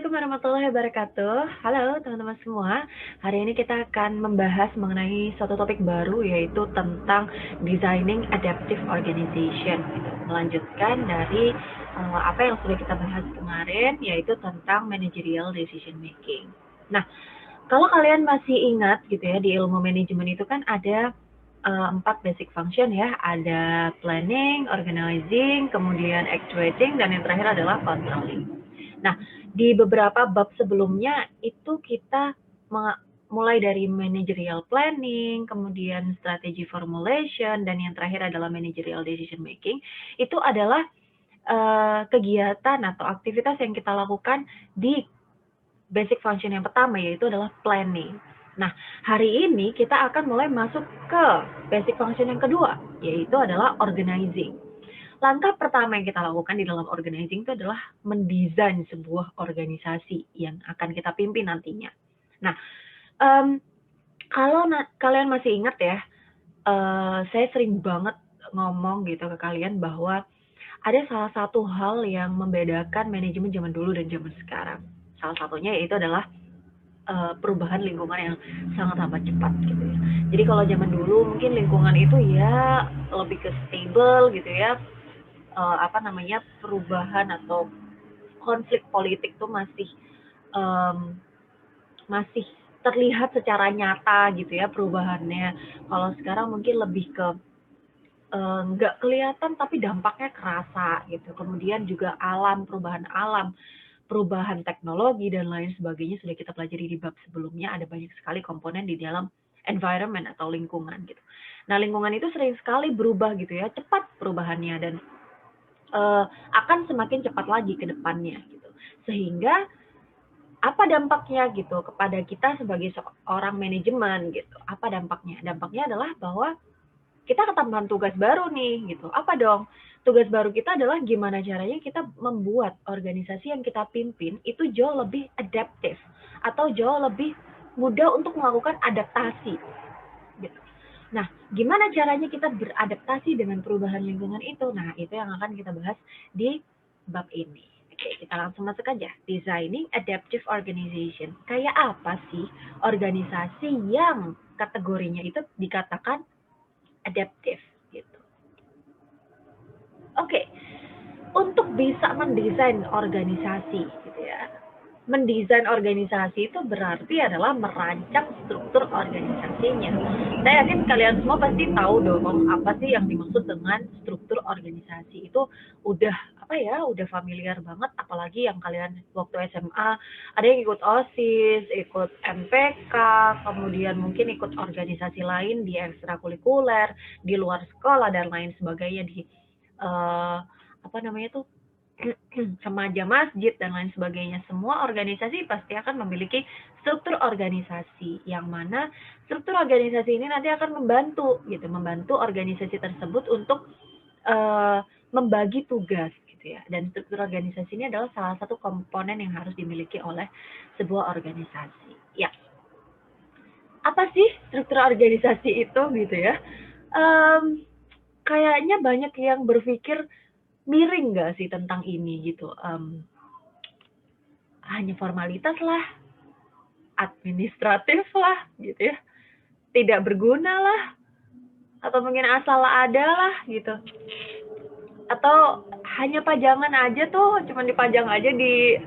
Assalamualaikum warahmatullahi wabarakatuh. Halo teman-teman semua. Hari ini kita akan membahas mengenai suatu topik baru, yaitu tentang designing adaptive organization. Melanjutkan dari apa yang sudah kita bahas kemarin, yaitu tentang managerial decision making. Nah, kalau kalian masih ingat gitu ya, di ilmu manajemen itu kan ada 4 basic function ya, ada planning, organizing, kemudian actuating, dan yang terakhir adalah controlling. Nah, di beberapa bab sebelumnya itu kita mulai dari managerial planning, kemudian strategy formulation, dan yang terakhir adalah managerial decision making. Itu adalah kegiatan atau aktivitas yang kita lakukan di basic function yang pertama, yaitu adalah planning. Nah, hari ini kita akan mulai masuk ke basic function yang kedua, yaitu adalah organizing. Langkah pertama yang kita lakukan di dalam organizing itu adalah mendesain sebuah organisasi yang akan kita pimpin nantinya. Nah, kalau kalian masih ingat ya, saya sering banget ngomong gitu ke kalian bahwa ada salah satu hal yang membedakan manajemen zaman dulu dan zaman sekarang. Salah satunya yaitu adalah perubahan lingkungan yang sangat amat cepat gitu ya. Jadi kalau zaman dulu mungkin lingkungan itu ya lebih ke stable gitu ya, perubahan atau konflik politik tuh masih terlihat secara nyata gitu ya perubahannya. Kalau sekarang mungkin lebih ke nggak kelihatan tapi dampaknya kerasa gitu. Kemudian juga alam, perubahan teknologi dan lain sebagainya sudah kita pelajari di bab sebelumnya. Ada banyak sekali komponen di dalam environment atau lingkungan gitu. Nah, lingkungan itu sering sekali berubah gitu ya, cepat perubahannya, dan akan semakin cepat lagi ke depannya gitu. Sehingga apa dampaknya gitu kepada kita sebagai seorang manajemen gitu? Apa dampaknya? Dampaknya adalah bahwa kita ketambahan tugas baru nih gitu. Apa dong? Tugas baru kita adalah gimana caranya kita membuat organisasi yang kita pimpin itu jauh lebih adaptif atau jauh lebih mudah untuk melakukan adaptasi gitu. Nah, gimana caranya kita beradaptasi dengan perubahan lingkungan itu? Nah, itu yang akan kita bahas di bab ini. Oke, kita langsung masuk aja. Designing Adaptive Organization. Kayak apa sih organisasi yang kategorinya itu dikatakan adaptif gitu? Oke, untuk bisa mendesain organisasi gitu ya. Mendesain organisasi itu berarti adalah merancang struktur organisasinya. Saya yakin kalian semua pasti tahu dong apa sih yang dimaksud dengan struktur organisasi. Itu udah familiar banget, apalagi yang kalian waktu SMA ada yang ikut OSIS, ikut MPK, kemudian mungkin ikut organisasi lain di ekstrakurikuler, di luar sekolah dan lain sebagainya, di uh, remaja masjid dan lain sebagainya. Semua organisasi pasti akan memiliki struktur organisasi, yang mana struktur organisasi ini nanti akan membantu organisasi tersebut untuk membagi tugas gitu ya. Dan struktur organisasi ini adalah salah satu komponen yang harus dimiliki oleh sebuah organisasi. Ya, apa sih struktur organisasi itu gitu ya? Kayaknya banyak yang berpikir miring nggak sih tentang ini gitu. Hanya formalitas lah, administratif lah gitu ya, tidak berguna lah, atau mungkin asal ada lah gitu, atau hanya pajangan aja tuh, cuma dipajang aja di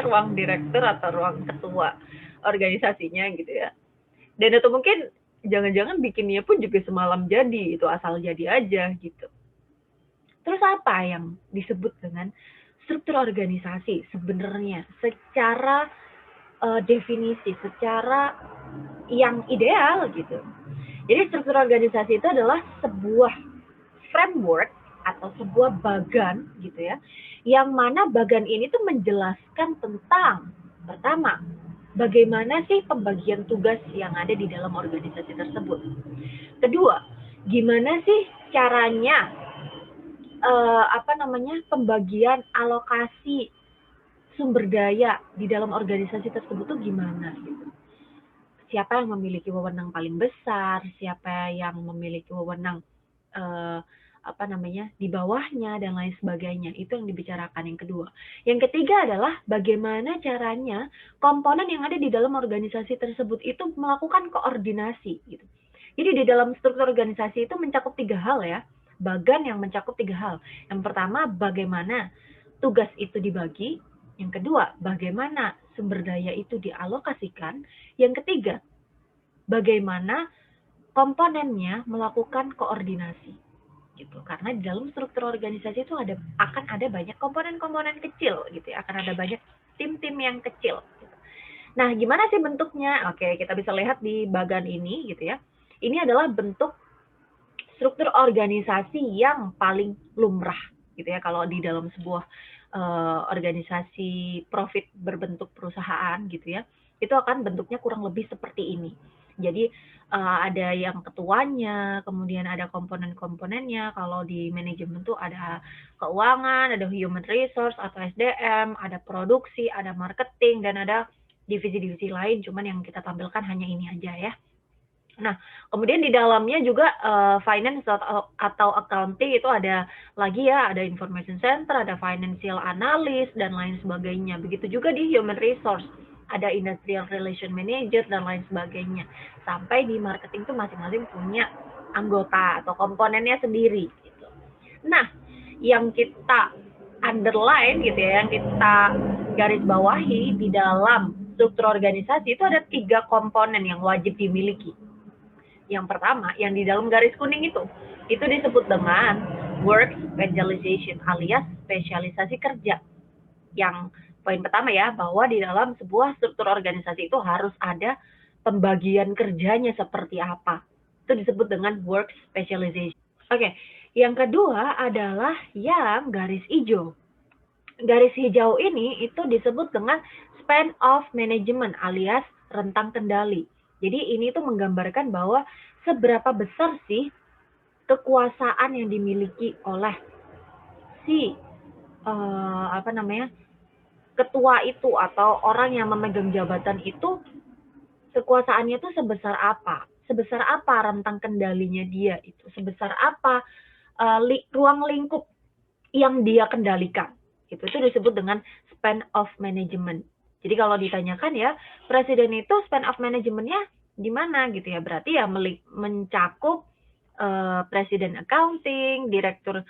ruang direktur atau ruang ketua organisasinya gitu ya. Dan itu mungkin jangan-jangan bikinnya pun juga semalam jadi, itu asal jadi aja gitu. Terus apa yang disebut dengan struktur organisasi sebenarnya secara definisi, secara yang ideal gitu? Jadi struktur organisasi itu adalah sebuah framework atau sebuah bagan gitu ya, yang mana bagan ini tuh menjelaskan tentang, pertama, bagaimana sih pembagian tugas yang ada di dalam organisasi tersebut. Kedua, gimana sih caranya pembagian alokasi sumber daya di dalam organisasi tersebut tuh gimana gitu. Siapa yang memiliki wewenang paling besar, siapa yang memiliki wewenang apa namanya, di bawahnya dan lain sebagainya. Itu yang dibicarakan yang kedua. Yang ketiga adalah bagaimana caranya komponen yang ada di dalam organisasi tersebut itu melakukan koordinasi gitu. Jadi di dalam struktur organisasi itu mencakup 3 hal ya. Bagan yang mencakup 3 hal. Yang pertama, bagaimana tugas itu dibagi. Yang kedua, bagaimana sumber daya itu dialokasikan. Yang ketiga, bagaimana komponennya melakukan koordinasi gitu. Karena di dalam struktur organisasi itu akan ada banyak komponen-komponen kecil gitu ya, akan ada banyak tim-tim yang kecil gitu. Nah, gimana sih bentuknya? Oke, kita bisa lihat di bagan ini gitu ya. Ini adalah bentuk struktur organisasi yang paling lumrah gitu ya kalau di dalam sebuah organisasi profit berbentuk perusahaan gitu ya. Itu akan bentuknya kurang lebih seperti ini. Jadi ada yang ketuanya, kemudian ada komponen-komponennya. Kalau di manajemen tuh ada keuangan, ada human resource atau SDM, ada produksi, ada marketing, dan ada divisi-divisi lain. Cuman yang kita tampilkan hanya ini aja ya. Nah, kemudian di dalamnya juga finance atau accounting itu ada lagi ya, ada information center, ada financial analyst, dan lain sebagainya. Begitu juga di human resource, ada industrial relation manager, dan lain sebagainya. Sampai di marketing itu masing-masing punya anggota atau komponennya sendiri. Gitu. Nah, yang kita underline gitu ya, yang kita garis bawahi di dalam struktur organisasi itu ada 3 komponen yang wajib dimiliki. Yang pertama, yang di dalam garis kuning itu disebut dengan work specialization alias spesialisasi kerja. Yang poin pertama ya, bahwa di dalam sebuah struktur organisasi itu harus ada pembagian kerjanya seperti apa. Itu disebut dengan work specialization. Oke, yang kedua adalah yang garis hijau. Garis hijau ini itu disebut dengan span of management alias rentang kendali. Jadi ini tuh menggambarkan bahwa seberapa besar sih kekuasaan yang dimiliki oleh si ketua itu atau orang yang memegang jabatan itu, kekuasaannya itu sebesar apa? Sebesar apa rentang kendalinya dia itu? Sebesar apa ruang lingkup yang dia kendalikan? Itu disebut dengan span of management. Jadi kalau ditanyakan ya, presiden itu span of manajemennya di mana gitu ya? Berarti ya mencakup presiden accounting, direktur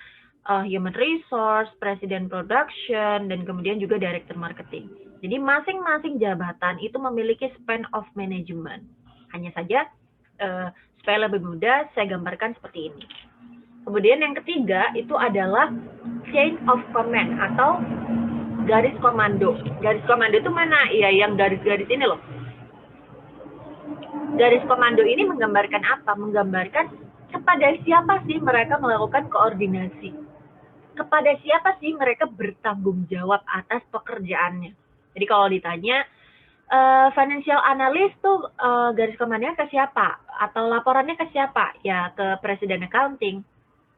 human resource, presiden production, dan kemudian juga direktur marketing. Jadi masing-masing jabatan itu memiliki span of management. Hanya saja supaya lebih mudah saya gambarkan seperti ini. Kemudian yang ketiga itu adalah chain of command atau garis komando. Garis komando itu mana? Iya, yang garis-garis ini loh. Garis komando ini menggambarkan apa? Menggambarkan kepada siapa sih mereka melakukan koordinasi. Kepada siapa sih mereka bertanggung jawab atas pekerjaannya. Jadi kalau ditanya, financial analyst tuh garis komandonya ke siapa? Atau laporannya ke siapa? Ya ke presiden accounting.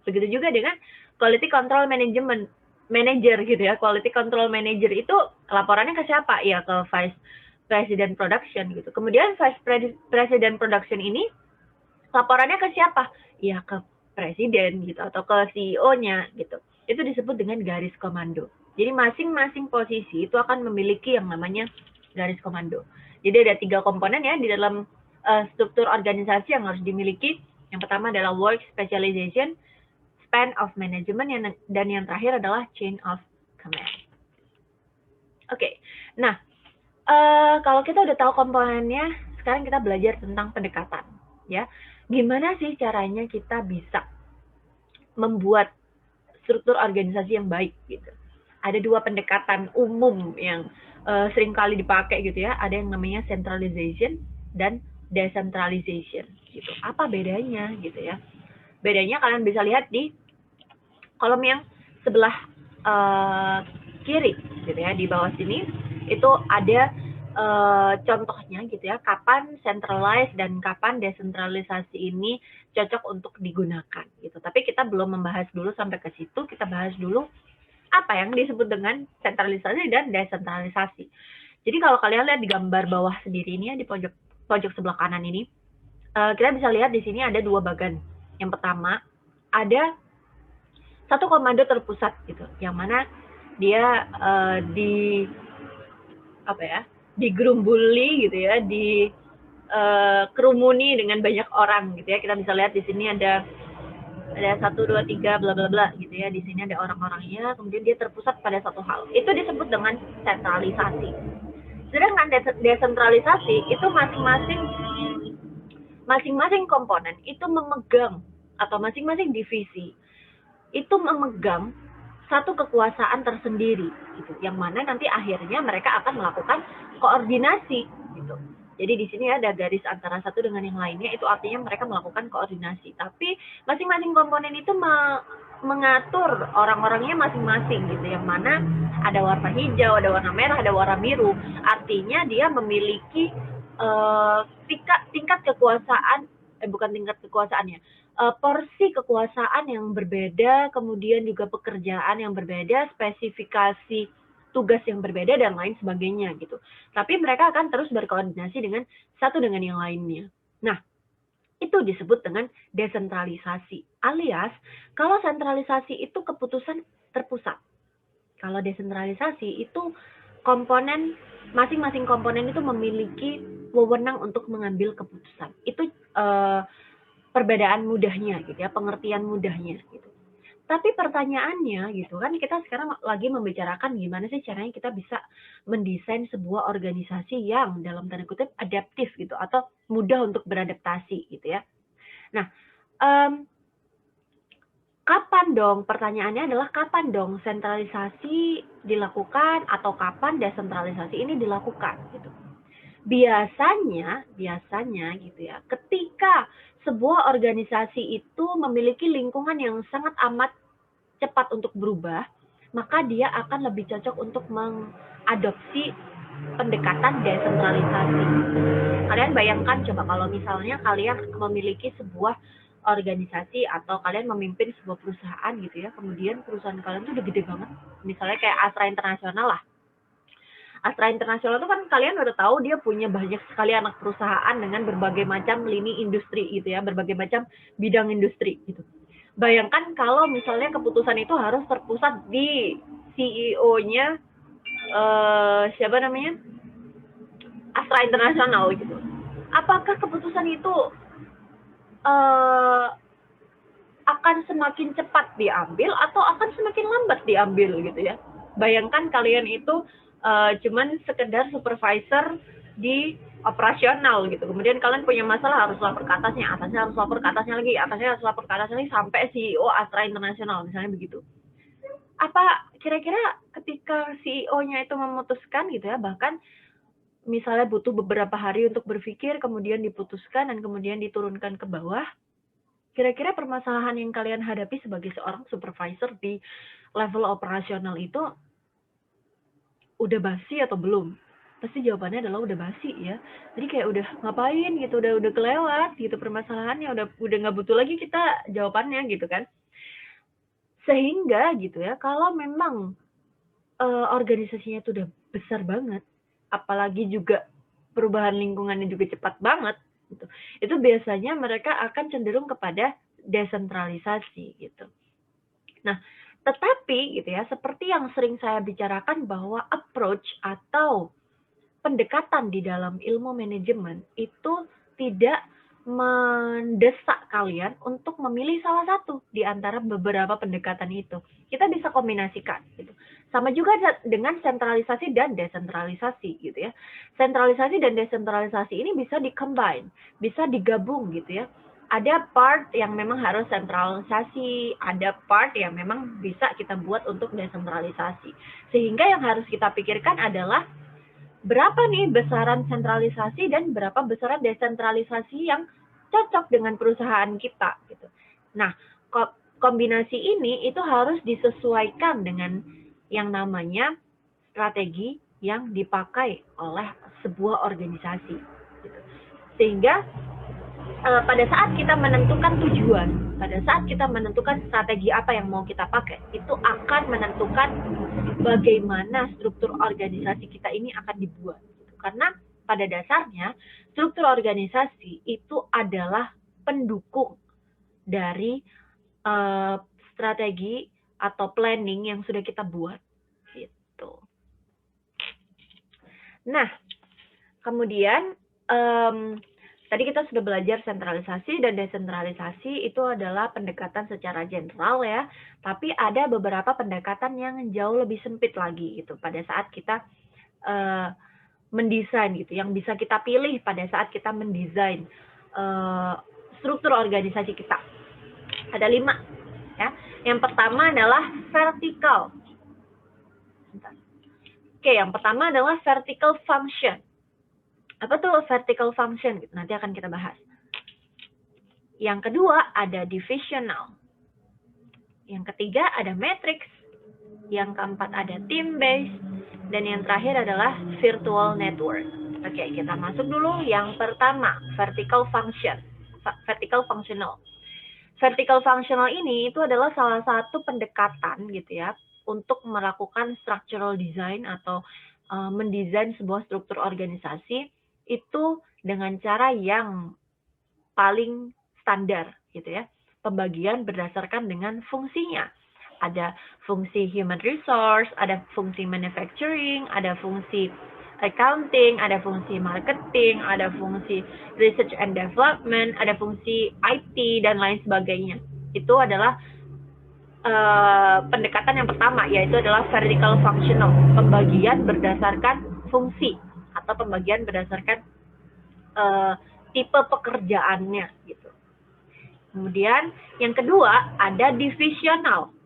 Begitu juga dengan quality control management manager gitu ya. Quality control manager itu laporannya ke siapa? Ya ke vice president production gitu. Kemudian vice president production ini laporannya ke siapa? Ya ke presiden gitu atau ke CEO-nya gitu. Itu disebut dengan garis komando. Jadi masing-masing posisi itu akan memiliki yang namanya garis komando. Jadi ada 3 komponen ya di dalam struktur organisasi yang harus dimiliki. Yang pertama adalah work specialization, span of management, dan yang terakhir adalah chain of command. Oke, nah kalau kita udah tahu komponennya, sekarang kita belajar tentang pendekatan, ya. Gimana sih caranya kita bisa membuat struktur organisasi yang baik gitu. Ada 2 pendekatan umum yang seringkali dipakai gitu ya. Ada yang namanya centralization dan decentralization gitu. Apa bedanya gitu ya? Bedanya kalian bisa lihat di kolom yang sebelah kiri gitu ya, di bawah sini itu ada contohnya gitu ya, kapan centralized dan kapan desentralisasi ini cocok untuk digunakan gitu. Tapi kita belum membahas dulu sampai ke situ, kita bahas dulu apa yang disebut dengan sentralisasi dan desentralisasi. Jadi kalau kalian lihat di gambar bawah sendiri ini ya, di pojok sebelah kanan ini, kita bisa lihat di sini ada 2 bagan. Yang pertama ada satu komando terpusat gitu, yang mana dia di apa ya, digerumbuli gitu ya, di kerumuni dengan banyak orang gitu ya. Kita bisa lihat di sini ada 1, 2, 3 bla bla bla gitu ya. Di sini ada orang-orangnya, kemudian dia terpusat pada satu hal. Itu disebut dengan sentralisasi. Sedangkan desentralisasi itu masing-masing komponen itu memegang, atau masing-masing divisi itu memegang satu kekuasaan tersendiri gitu, yang mana nanti akhirnya mereka akan melakukan koordinasi gitu. Jadi di sini ada garis antara satu dengan yang lainnya, itu artinya mereka melakukan koordinasi. Tapi masing-masing komponen itu mengatur orang-orangnya masing-masing gitu, yang mana ada warna hijau, ada warna merah, ada warna biru. Artinya dia memiliki tingkat kekuasaan, bukan tingkat kekuasaannya, porsi kekuasaan yang berbeda, kemudian juga pekerjaan yang berbeda, spesifikasi tugas yang berbeda, dan lain sebagainya gitu. Tapi mereka akan terus berkoordinasi dengan satu dengan yang lainnya. Nah, itu disebut dengan desentralisasi. Alias, kalau sentralisasi itu keputusan terpusat. Kalau desentralisasi itu komponen, masing-masing komponen itu memiliki wewenang untuk mengambil keputusan. Itu perbedaan mudahnya gitu ya, pengertian mudahnya gitu. Tapi pertanyaannya gitu kan, kita sekarang lagi membicarakan gimana sih caranya kita bisa mendesain sebuah organisasi yang dalam tanda kutip adaptif gitu, atau mudah untuk beradaptasi gitu ya. Nah, kapan dong, pertanyaannya adalah kapan dong sentralisasi dilakukan atau kapan desentralisasi ini dilakukan gitu. Biasanya gitu ya, ketika sebuah organisasi itu memiliki lingkungan yang sangat amat cepat untuk berubah, maka dia akan lebih cocok untuk mengadopsi pendekatan desentralisasi. Kalian bayangkan coba kalau misalnya kalian memiliki sebuah organisasi atau kalian memimpin sebuah perusahaan gitu ya, kemudian perusahaan kalian tuh udah gede banget, misalnya kayak Astra Internasional lah. Astra Internasional itu kan kalian udah tahu dia punya banyak sekali anak perusahaan dengan berbagai macam lini industri gitu ya, berbagai macam bidang industri gitu. Bayangkan kalau misalnya keputusan itu harus terpusat di CEO-nya siapa namanya? Astra Internasional gitu. Apakah keputusan itu akan semakin cepat diambil atau akan semakin lambat diambil gitu ya? Bayangkan kalian itu cuman sekedar supervisor di operasional gitu. Kemudian kalian punya masalah harus lapor ke atasnya harus lapor ke atasnya lagi, atasnya harus lapor ke atasnya lagi, sampai CEO Astra Internasional misalnya begitu. Apa kira-kira ketika CEO-nya itu memutuskan gitu ya, bahkan misalnya butuh beberapa hari untuk berpikir, kemudian diputuskan dan kemudian diturunkan ke bawah, kira-kira permasalahan yang kalian hadapi sebagai seorang supervisor di level operasional itu udah basi atau belum? Pasti jawabannya adalah udah basi ya. Jadi kayak udah ngapain gitu, udah kelewat gitu permasalahannya, udah nggak butuh lagi kita jawabannya gitu kan. Sehingga gitu ya, kalau memang organisasinya itu udah besar banget, apalagi juga perubahan lingkungannya juga cepat banget gitu, itu biasanya mereka akan cenderung kepada desentralisasi gitu. Nah, tetapi gitu ya, seperti yang sering saya bicarakan bahwa approach atau pendekatan di dalam ilmu manajemen itu tidak mendesak kalian untuk memilih salah satu di antara beberapa pendekatan itu. Kita bisa kombinasikan gitu. Sama juga dengan sentralisasi dan desentralisasi gitu ya. Sentralisasi dan desentralisasi ini bisa di-combine, bisa digabung gitu ya. Ada part yang memang harus sentralisasi, ada part yang memang bisa kita buat untuk desentralisasi. Sehingga yang harus kita pikirkan adalah berapa nih besaran sentralisasi dan berapa besaran desentralisasi yang cocok dengan perusahaan kita gitu. Nah, kombinasi ini itu harus disesuaikan dengan yang namanya strategi yang dipakai oleh sebuah organisasi gitu. Sehingga pada saat kita menentukan tujuan, pada saat kita menentukan strategi apa yang mau kita pakai, itu akan menentukan bagaimana struktur organisasi kita ini akan dibuat. Karena pada dasarnya struktur organisasi itu adalah pendukung dari strategi atau planning yang sudah kita buat gitu. Nah, kemudian tadi kita sudah belajar sentralisasi dan desentralisasi itu adalah pendekatan secara general ya, tapi ada beberapa pendekatan yang jauh lebih sempit lagi gitu pada saat kita mendesain gitu, yang bisa kita pilih pada saat kita mendesain struktur organisasi kita. Ada 5 ya. Yang pertama adalah vertikal. Oke, yang pertama adalah vertical function. Apa tuh vertical function? Nanti akan kita bahas. Yang kedua ada divisional. Yang ketiga ada matrix. Yang keempat ada team based. Dan yang terakhir adalah virtual network. Oke, kita masuk dulu. Yang pertama, vertical function. Vertical functional. Vertical functional ini itu adalah salah satu pendekatan gitu ya untuk melakukan structural design atau mendesain sebuah struktur organisasi itu dengan cara yang paling standar gitu ya. Pembagian berdasarkan dengan fungsinya. Ada fungsi human resource, ada fungsi manufacturing, ada fungsi accounting, ada fungsi marketing, ada fungsi research and development, ada fungsi IT, dan lain sebagainya. Itu adalah pendekatan yang pertama, yaitu adalah vertical functional, pembagian berdasarkan fungsi atau pembagian berdasarkan tipe pekerjaannya gitu. Kemudian yang kedua ada divisional.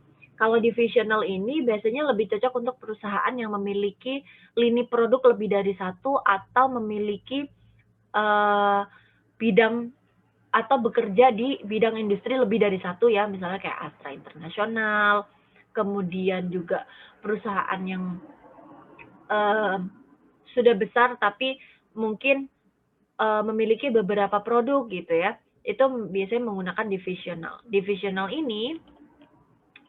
Kalau divisional ini biasanya lebih cocok untuk perusahaan yang memiliki lini produk lebih dari satu atau memiliki bidang atau bekerja di bidang industri lebih dari satu ya, misalnya kayak Astra International, kemudian juga perusahaan yang sudah besar tapi mungkin memiliki beberapa produk gitu ya, itu biasanya menggunakan divisional. Divisional ini,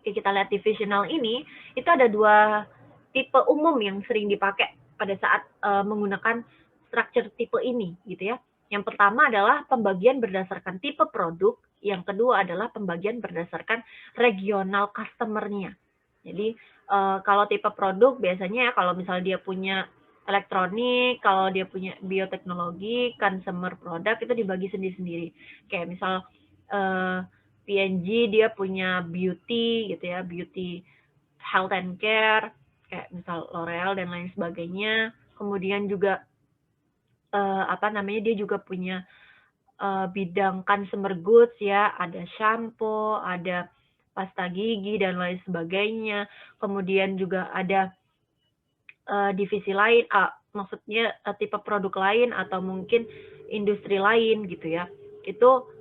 kita lihat divisional ini, itu ada 2 tipe umum yang sering dipakai pada saat menggunakan structure tipe ini gitu ya. Yang pertama adalah pembagian berdasarkan tipe produk, yang kedua adalah pembagian berdasarkan regional customer-nya. Jadi kalau tipe produk biasanya ya kalau misalnya dia punya elektronik, kalau dia punya bioteknologi, consumer product itu dibagi sendiri-sendiri. Kayak misal P&G dia punya beauty gitu ya, beauty health and care, kayak misal L'Oreal dan lain sebagainya. Kemudian juga dia juga punya bidang consumer goods ya, ada shampoo, ada pasta gigi dan lain sebagainya. Kemudian juga ada divisi lain, maksudnya tipe produk lain atau mungkin industri lain gitu ya. Itu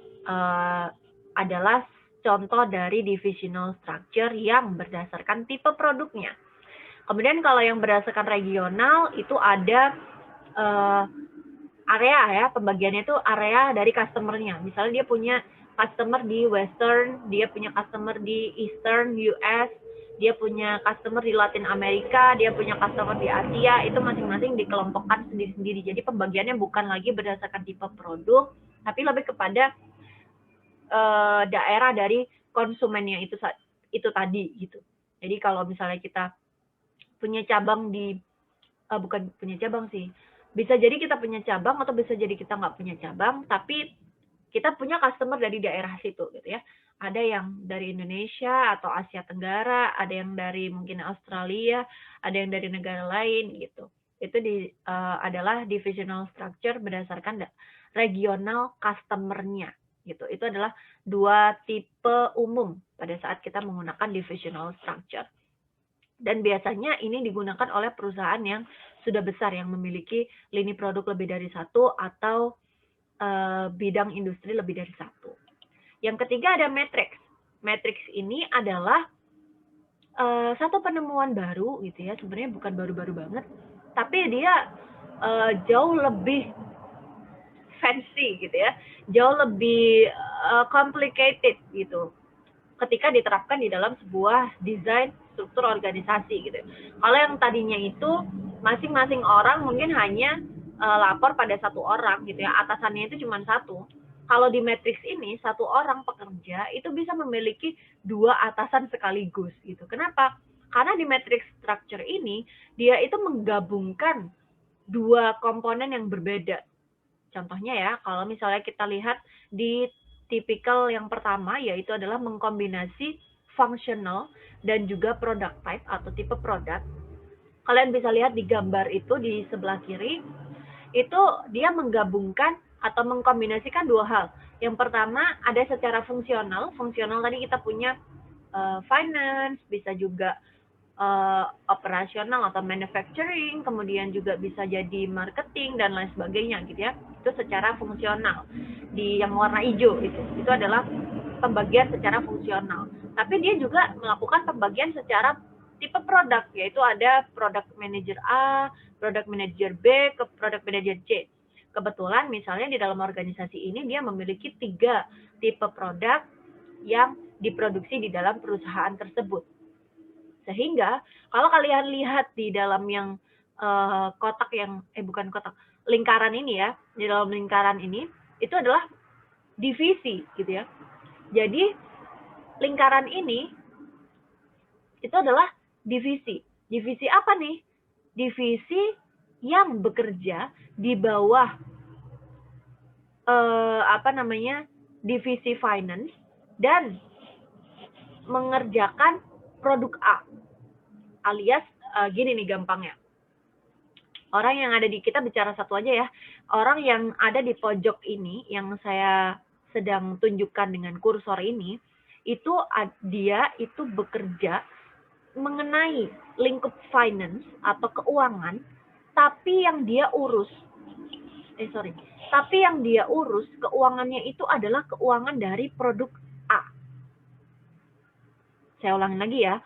adalah contoh dari divisional structure yang berdasarkan tipe produknya. Kemudian kalau yang berdasarkan regional itu ada area ya, pembagiannya itu area dari customer-nya. Misalnya dia punya customer di Western, dia punya customer di Eastern US, dia punya customer di Latin Amerika, dia punya customer di Asia, itu masing-masing dikelompokkan sendiri-sendiri. Jadi pembagiannya bukan lagi berdasarkan tipe produk, tapi lebih kepada daerah dari konsumennya itu tadi gitu. Jadi kalau misalnya kita punya cabang di bukan punya cabang sih, bisa jadi kita punya cabang atau bisa jadi kita nggak punya cabang, tapi kita punya customer dari daerah situ gitu ya. Ada yang dari Indonesia atau Asia Tenggara, ada yang dari mungkin Australia, ada yang dari negara lain gitu. Itu adalah divisional structure berdasarkan regional customer-nya gitu. Itu adalah 2 tipe umum pada saat kita menggunakan divisional structure. Dan biasanya ini digunakan oleh perusahaan yang sudah besar, yang memiliki lini produk lebih dari satu atau bidang industri lebih dari satu. Yang ketiga ada matrix. Matrix ini adalah satu penemuan baru gitu ya, sebenarnya bukan baru-baru banget, tapi dia jauh lebih fancy gitu ya, jauh lebih complicated gitu ketika diterapkan di dalam sebuah desain struktur organisasi gitu. Kalau yang tadinya itu masing-masing orang mungkin hanya lapor pada satu orang gitu ya, atasannya itu cuma satu. kalau di matriks ini satu orang pekerja itu bisa memiliki 2 atasan sekaligus gitu. Kenapa? Karena di matrix structure ini dia itu menggabungkan 2 komponen yang berbeda. Contohnya ya, kalau misalnya kita lihat di tipikal yang pertama yaitu adalah mengkombinasi functional dan juga product type atau tipe produk. Kalian bisa lihat di gambar itu di sebelah kiri, itu dia menggabungkan atau mengkombinasikan 2 hal. Yang pertama ada secara fungsional. Fungsional tadi kita punya finance, bisa juga operasional atau manufacturing, kemudian juga bisa jadi marketing dan lain sebagainya gitu ya. Itu secara fungsional. Di yang warna hijau itu adalah pembagian secara fungsional. Tapi dia juga melakukan pembagian secara tipe produk, yaitu ada product manager A, product manager B, ke product manager C. Kebetulan misalnya di dalam organisasi ini dia memiliki 3 tipe produk yang diproduksi di dalam perusahaan tersebut. Sehingga kalau kalian lihat di dalam yang kotak yang bukan kotak, lingkaran ini ya, di dalam lingkaran ini itu adalah divisi gitu ya. Jadi lingkaran ini itu adalah divisi. Divisi apa nih? Divisi yang bekerja di bawah divisi finance dan mengerjakan produk A. Alias gini nih gampangnya. Orang yang ada di, kita bicara satu aja ya. Orang yang ada di pojok ini yang saya sedang tunjukkan dengan kursor ini, itu dia itu bekerja mengenai lingkup finance atau keuangan, tapi yang dia urus keuangannya itu adalah keuangan dari produk A. Saya ulangi lagi ya.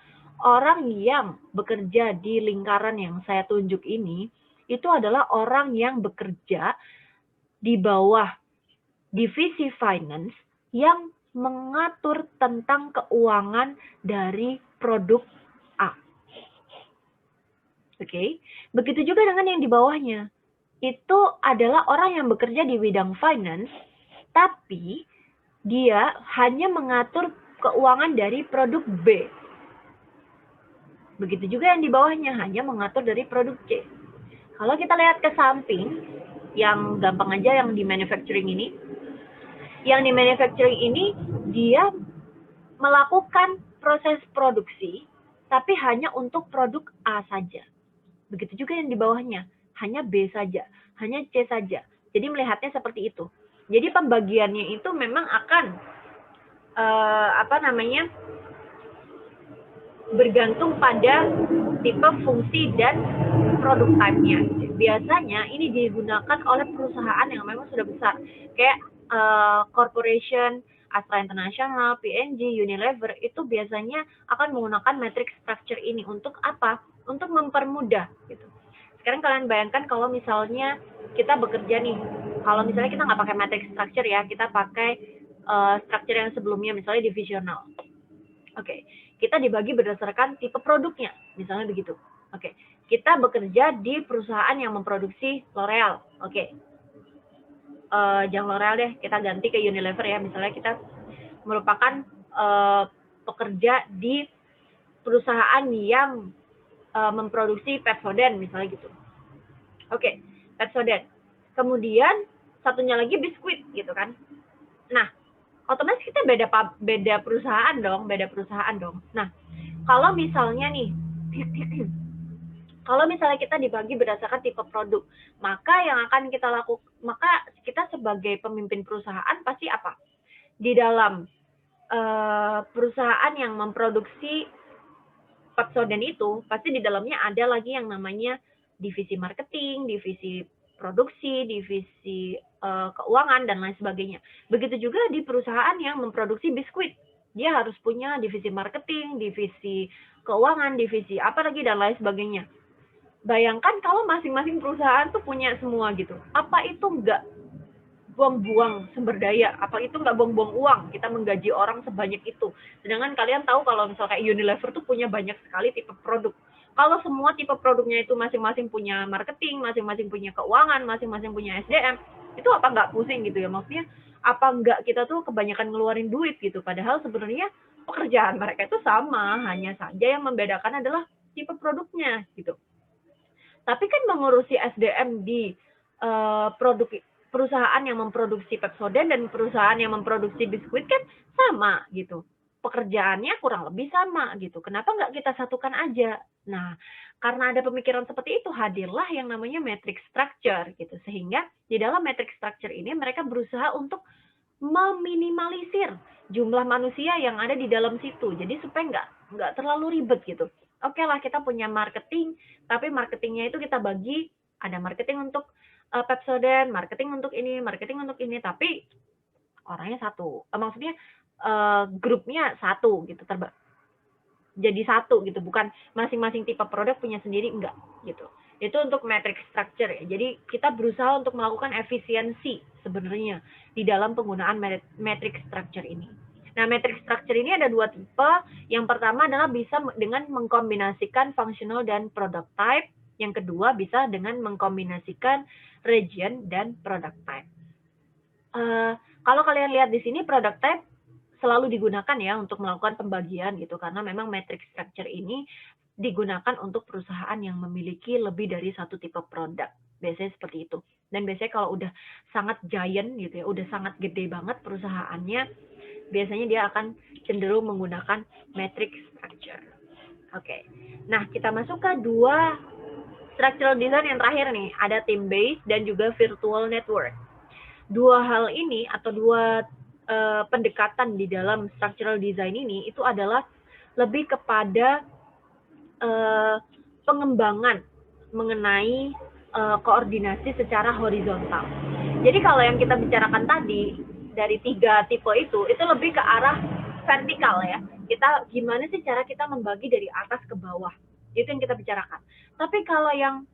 Orang yang bekerja di lingkaran yang saya tunjuk ini, itu adalah orang yang bekerja di bawah divisi finance yang mengatur tentang keuangan dari produk A. Oke, begitu juga dengan yang di bawahnya. Itu adalah orang yang bekerja di bidang finance, tapi dia hanya mengatur keuangan dari produk B. Begitu juga yang di bawahnya hanya mengatur dari produk C. Kalau kita lihat ke samping, yang gampang aja yang di manufacturing ini. Yang di manufacturing ini dia melakukan proses produksi tapi hanya untuk produk A saja. Begitu juga yang di bawahnya, hanya B saja, hanya C saja. Jadi melihatnya seperti itu. Jadi pembagiannya itu memang akan bergantung pada tipe fungsi dan produk type-nya. Biasanya ini digunakan oleh perusahaan yang memang sudah besar, kayak corporation, Astra International, P&G, Unilever, itu biasanya akan menggunakan matrix structure ini untuk apa? Untuk mempermudah gitu. Sekarang kalian bayangkan kalau misalnya kita bekerja nih, kalau misalnya kita nggak pakai matrix structure ya, kita pakai structure yang sebelumnya, misalnya divisional. Oke, kita dibagi berdasarkan tipe produknya, misalnya begitu. Oke, kita bekerja di perusahaan yang memproduksi L'Oreal. Oke, jangan L'Oreal deh, kita ganti ke Unilever ya. Misalnya kita merupakan pekerja di perusahaan yang memproduksi Pepsodent, misalnya gitu. Oke, Pepsodent. Kemudian satunya lagi biskuit gitu kan. Nah, otomatis kita beda perusahaan dong. Nah, kalau misalnya nih, kalau misalnya kita dibagi berdasarkan tipe produk, maka yang akan kita lakukan, maka kita sebagai pemimpin perusahaan pasti apa? Di dalam perusahaan yang memproduksi Pepsodent itu, pasti di dalamnya ada lagi yang namanya divisi marketing, divisi produksi, divisi keuangan, dan lain sebagainya. Begitu juga di perusahaan yang memproduksi biskuit. Dia harus punya divisi marketing, divisi keuangan, divisi apa lagi, dan lain sebagainya. Bayangkan kalau masing-masing perusahaan tuh punya semua gitu. Apa itu enggak buang-buang sumber daya? Apa itu enggak buang-buang uang? Kita menggaji orang sebanyak itu. Sedangkan kalian tahu kalau misalnya kayak Unilever tuh punya banyak sekali tipe produk. Kalau semua tipe produknya itu masing-masing punya marketing, masing-masing punya keuangan, masing-masing punya SDM, itu apa nggak pusing gitu ya? Maksudnya apa enggak kita tuh kebanyakan ngeluarin duit gitu. Padahal sebenarnya pekerjaan mereka itu sama, hanya saja yang membedakan adalah tipe produknya gitu. Tapi kan mengurusi SDM di produk perusahaan yang memproduksi Pepsodent dan perusahaan yang memproduksi biskuit kan sama gitu. Pekerjaannya kurang lebih sama gitu. Kenapa nggak kita satukan aja? Nah, karena ada pemikiran seperti itu, hadirlah yang namanya matrix structure gitu. Sehingga di dalam matrix structure ini mereka berusaha untuk meminimalisir jumlah manusia yang ada di dalam situ. Jadi supaya nggak terlalu ribet gitu. Oke lah, kita punya marketing, tapi marketingnya itu kita bagi, ada marketing untuk Pepsodent, marketing untuk ini, tapi orangnya satu. Maksudnya grupnya satu gitu, jadi satu gitu, bukan masing-masing tipe produk punya sendiri, enggak gitu. Itu untuk matrix structure ya. Jadi kita berusaha untuk melakukan efisiensi sebenarnya di dalam penggunaan matrix structure ini. Nah, matrix structure ini ada dua tipe. Yang pertama adalah bisa dengan mengkombinasikan functional dan product type. Yang kedua bisa dengan mengkombinasikan region dan product type. Kalau kalian lihat di sini product type selalu digunakan ya untuk melakukan pembagian gitu, karena memang matrix structure ini digunakan untuk perusahaan yang memiliki lebih dari satu tipe produk. Biasanya seperti itu. Dan biasanya kalau udah sangat giant gitu ya, udah sangat gede banget perusahaannya, biasanya dia akan cenderung menggunakan matrix structure. Oke. Nah, kita masuk ke dua structural design yang terakhir nih. Ada team based dan juga virtual network. Dua hal ini atau dua pendekatan di dalam structural design ini itu adalah lebih kepada pengembangan mengenai koordinasi secara horizontal. Jadi kalau yang kita bicarakan tadi dari 3 tipe itu lebih ke arah vertikal ya. Kita gimana sih cara kita membagi dari atas ke bawah, itu yang kita bicarakan. Tapi kalau yang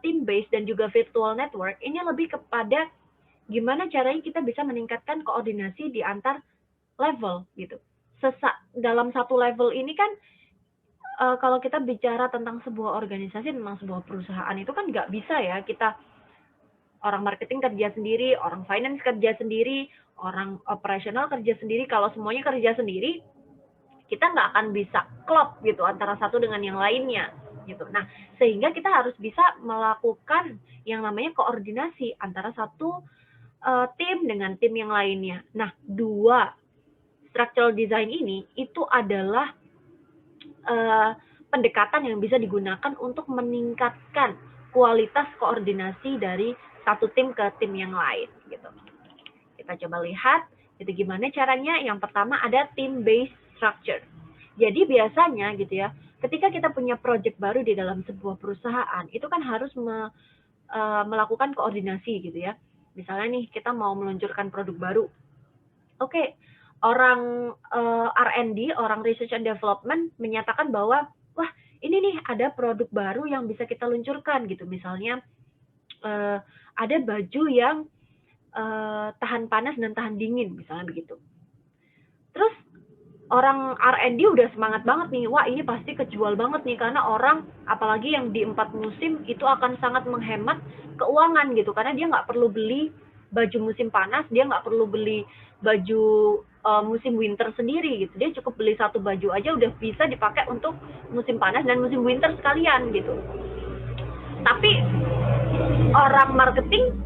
team based dan juga virtual network ini lebih kepada gimana caranya kita bisa meningkatkan koordinasi di antar level gitu. Dalam satu level ini kan kalau kita bicara tentang sebuah organisasi, tentang sebuah perusahaan itu kan nggak bisa ya kita orang marketing kerja sendiri, orang finance kerja sendiri, orang operasional kerja sendiri. Kalau semuanya kerja sendiri, kita nggak akan bisa klop gitu antara satu dengan yang lainnya gitu. Nah, sehingga kita harus bisa melakukan yang namanya koordinasi antara satu tim dengan tim yang lainnya. Nah, dua structural design ini itu adalah pendekatan yang bisa digunakan untuk meningkatkan kualitas koordinasi dari satu tim ke tim yang lain gitu. Kita coba lihat itu gimana caranya. Yang pertama ada team based structure. Jadi biasanya gitu ya, ketika kita punya project baru di dalam sebuah perusahaan, itu kan harus melakukan koordinasi gitu ya. Misalnya nih kita mau meluncurkan produk baru. Oke, orang R&D, orang Research and Development menyatakan bahwa wah, ini nih ada produk baru yang bisa kita luncurkan gitu. Misalnya ada baju yang tahan panas dan tahan dingin, misalnya begitu. Terus orang R&D udah semangat banget nih, wah ini pasti kejual banget nih, karena orang, apalagi yang di 4 musim, itu akan sangat menghemat keuangan gitu, karena dia nggak perlu beli baju musim panas, dia nggak perlu beli baju musim winter sendiri gitu, dia cukup beli satu baju aja udah bisa dipakai untuk musim panas dan musim winter sekalian gitu. Tapi orang marketing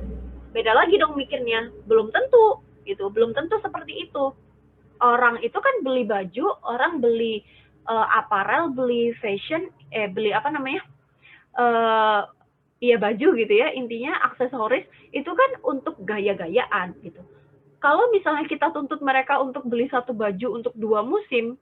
beda lagi dong mikirnya, belum tentu gitu, belum tentu seperti itu. Orang itu kan beli baju, orang beli apparel, beli fashion, beli apa namanya, ya baju gitu ya, intinya aksesoris itu kan untuk gaya-gayaan gitu. Kalau misalnya kita tuntut mereka untuk beli satu baju untuk 2 musim,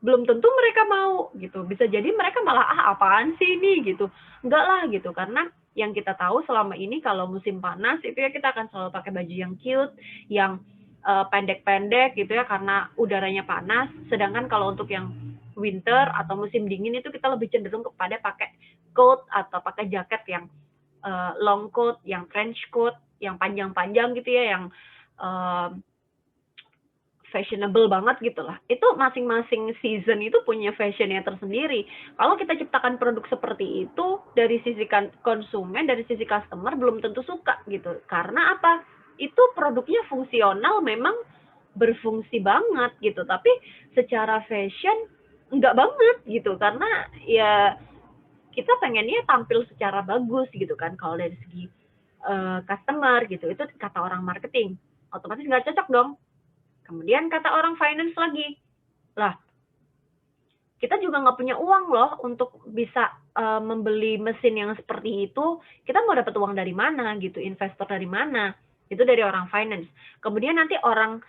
belum tentu mereka mau gitu. Bisa jadi mereka malah apaan sih ini gitu. Enggak lah gitu, karena yang kita tahu selama ini kalau musim panas itu ya kita akan selalu pakai baju yang cute, yang pendek-pendek gitu ya, karena udaranya panas. Sedangkan kalau untuk yang winter atau musim dingin itu kita lebih cenderung kepada pakai coat atau pakai jaket yang long coat, yang trench coat, yang panjang-panjang gitu ya, yang fashionable banget gitu lah. Itu masing-masing season itu punya fashionnya tersendiri. Kalau kita ciptakan produk seperti itu, dari sisi konsumen, dari sisi customer belum tentu suka gitu. Karena apa? itu produknya fungsional, memang berfungsi banget gitu, tapi secara fashion enggak banget gitu, karena ya kita pengennya tampil secara bagus gitu kan. Kalau dari segi customer gitu, itu kata orang marketing, otomatis nggak cocok dong. Kemudian kata orang finance lagi, lah kita juga nggak punya uang loh untuk bisa membeli mesin yang seperti itu. Kita mau dapat uang dari mana gitu, investor dari mana? Itu dari orang finance. Kemudian nanti orang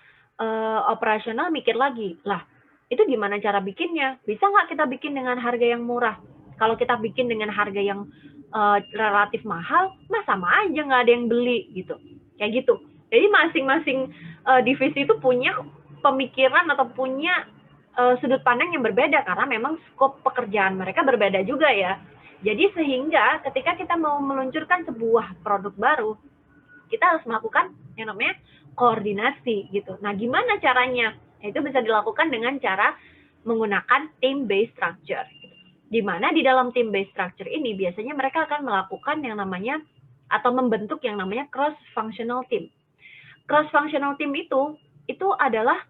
operasional mikir lagi, lah itu gimana cara bikinnya? Bisa nggak kita bikin dengan harga yang murah? Kalau kita bikin dengan harga yang relatif mahal, mah sama aja nggak ada yang beli gitu. Kayak gitu. Jadi masing-masing divisi itu punya pemikiran atau punya sudut pandang yang berbeda, karena memang skop pekerjaan mereka berbeda juga ya. Jadi sehingga ketika kita mau meluncurkan sebuah produk baru, kita harus melakukan yang namanya koordinasi gitu. Nah, gimana caranya? Itu bisa dilakukan dengan cara menggunakan team based structure. Di mana di dalam team based structure ini biasanya mereka akan melakukan yang namanya atau membentuk yang namanya cross functional team. Cross functional team itu adalah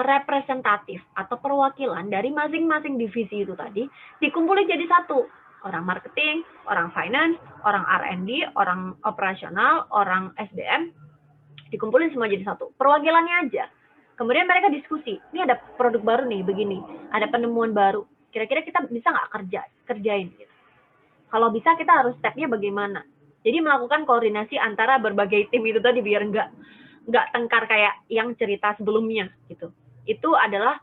representatif atau perwakilan dari masing-masing divisi itu tadi dikumpulin jadi satu. Orang marketing, orang finance, orang R&D, orang operasional, orang SDM, dikumpulin semua jadi satu. Perwakilannya aja. Kemudian mereka diskusi, ini ada produk baru nih, begini. Ada penemuan baru. Kira-kira kita bisa nggak kerjain? Gitu. Kalau bisa, kita harus stepnya bagaimana. Jadi melakukan koordinasi antara berbagai tim itu tadi biar nggak tengkar kayak yang cerita sebelumnya gitu. Itu adalah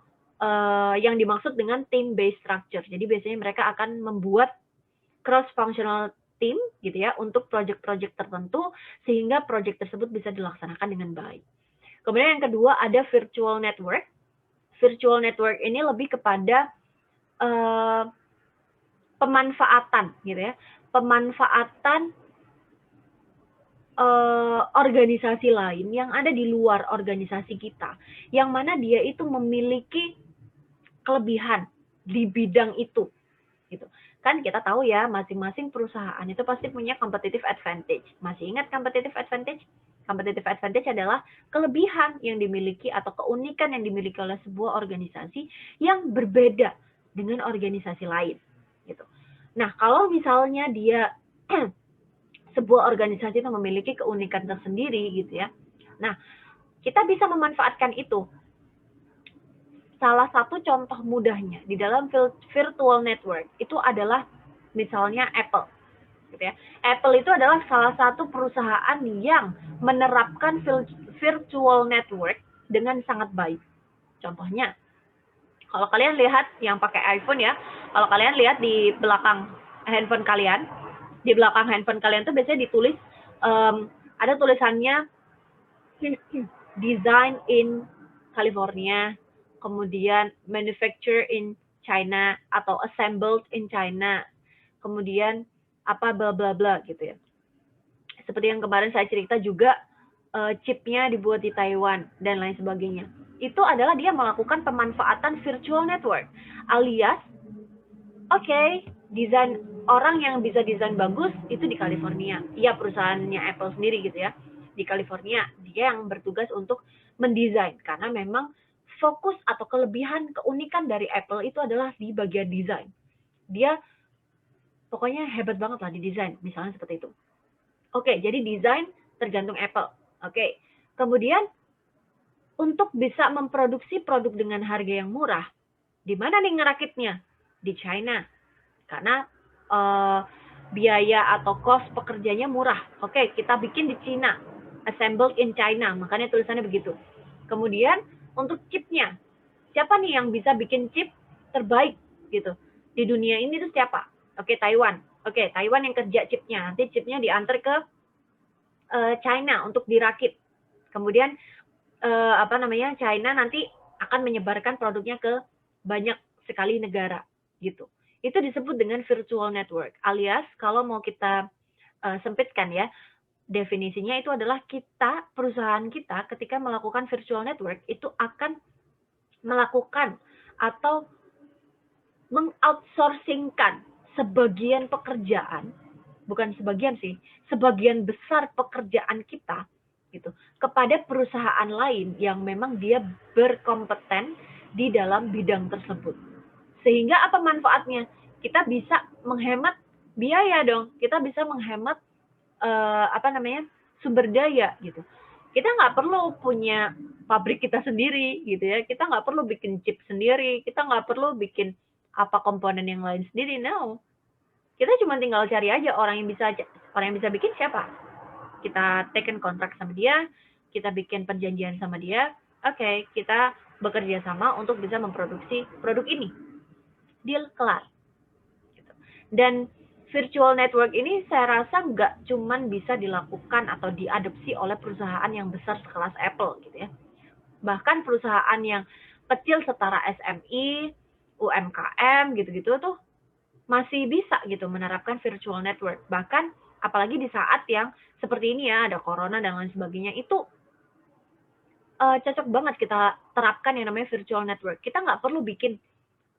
yang dimaksud dengan team based structure. Jadi biasanya mereka akan membuat cross functional team gitu ya untuk project-project tertentu sehingga project tersebut bisa dilaksanakan dengan baik. Kemudian yang kedua ada virtual network. Virtual network ini lebih kepada pemanfaatan gitu ya. Pemanfaatan organisasi lain yang ada di luar organisasi kita, yang mana dia itu memiliki kelebihan di bidang itu, gitu. Kan kita tahu ya, masing-masing perusahaan itu pasti punya competitive advantage. Masih ingat competitive advantage? Competitive advantage adalah kelebihan yang dimiliki atau keunikan yang dimiliki oleh sebuah organisasi yang berbeda dengan organisasi lain, gitu. Nah, kalau misalnya dia sebuah organisasi itu memiliki keunikan tersendiri gitu ya. Nah, kita bisa memanfaatkan itu. Salah satu contoh mudahnya di dalam virtual network itu adalah misalnya Apple gitu ya. Apple itu adalah salah satu perusahaan yang menerapkan virtual network dengan sangat baik. Contohnya, kalau kalian lihat yang pakai iPhone ya, kalau kalian lihat di belakang handphone kalian, di belakang handphone kalian tuh biasanya ditulis ada tulisannya design in California, kemudian manufacture in China atau assembled in China, kemudian apa bla bla bla gitu ya. Seperti yang kemarin saya cerita juga chipnya dibuat di Taiwan dan lain sebagainya. Itu adalah dia melakukan pemanfaatan virtual network, alias desain orang yang bisa desain bagus itu di California. Iya, perusahaannya Apple sendiri gitu ya. Di California, dia yang bertugas untuk mendesain. Karena memang fokus atau kelebihan, keunikan dari Apple itu adalah di bagian desain. Dia pokoknya hebat banget lah di desain, misalnya seperti itu. Jadi desain tergantung Apple. Kemudian untuk bisa memproduksi produk dengan harga yang murah, di mana nih ngerakitnya? Di China. Karena biaya atau cost pekerjanya murah. Kita bikin di China, assembled in China, makanya tulisannya begitu. Kemudian untuk chipnya, siapa nih yang bisa bikin chip terbaik gitu di dunia ini tuh siapa? Taiwan. Taiwan yang kerja chipnya, nanti chipnya diantar ke China untuk dirakit. Kemudian China nanti akan menyebarkan produknya ke banyak sekali negara gitu. Itu disebut dengan virtual network, alias kalau mau kita sempitkan ya, definisinya itu adalah perusahaan kita ketika melakukan virtual network itu akan melakukan atau mengoutsourcingkan sebagian pekerjaan, bukan sebagian sih, sebagian besar pekerjaan kita gitu gitu kepada perusahaan lain yang memang dia berkompeten di dalam bidang tersebut. Sehingga apa manfaatnya? Kita bisa menghemat biaya dong. Kita bisa menghemat sumber daya gitu. Kita nggak perlu punya pabrik kita sendiri gitu ya. Kita nggak perlu bikin chip sendiri. Kita nggak perlu bikin apa komponen yang lain sendiri. No, kita cuma tinggal cari aja orang yang bisa bikin siapa. Kita taken kontrak sama dia, kita bikin perjanjian sama dia. Oke, kita bekerja sama untuk bisa memproduksi produk ini. Deal kelar. Dan virtual network ini saya rasa nggak cuman bisa dilakukan atau diadopsi oleh perusahaan yang besar sekelas Apple gitu ya. Bahkan perusahaan yang kecil setara SMI, UMKM gitu-gitu tuh masih bisa gitu menerapkan virtual network. Bahkan apalagi di saat yang seperti ini ya, ada corona dan lain sebagainya, itu cocok banget kita terapkan yang namanya virtual network. Kita nggak perlu bikin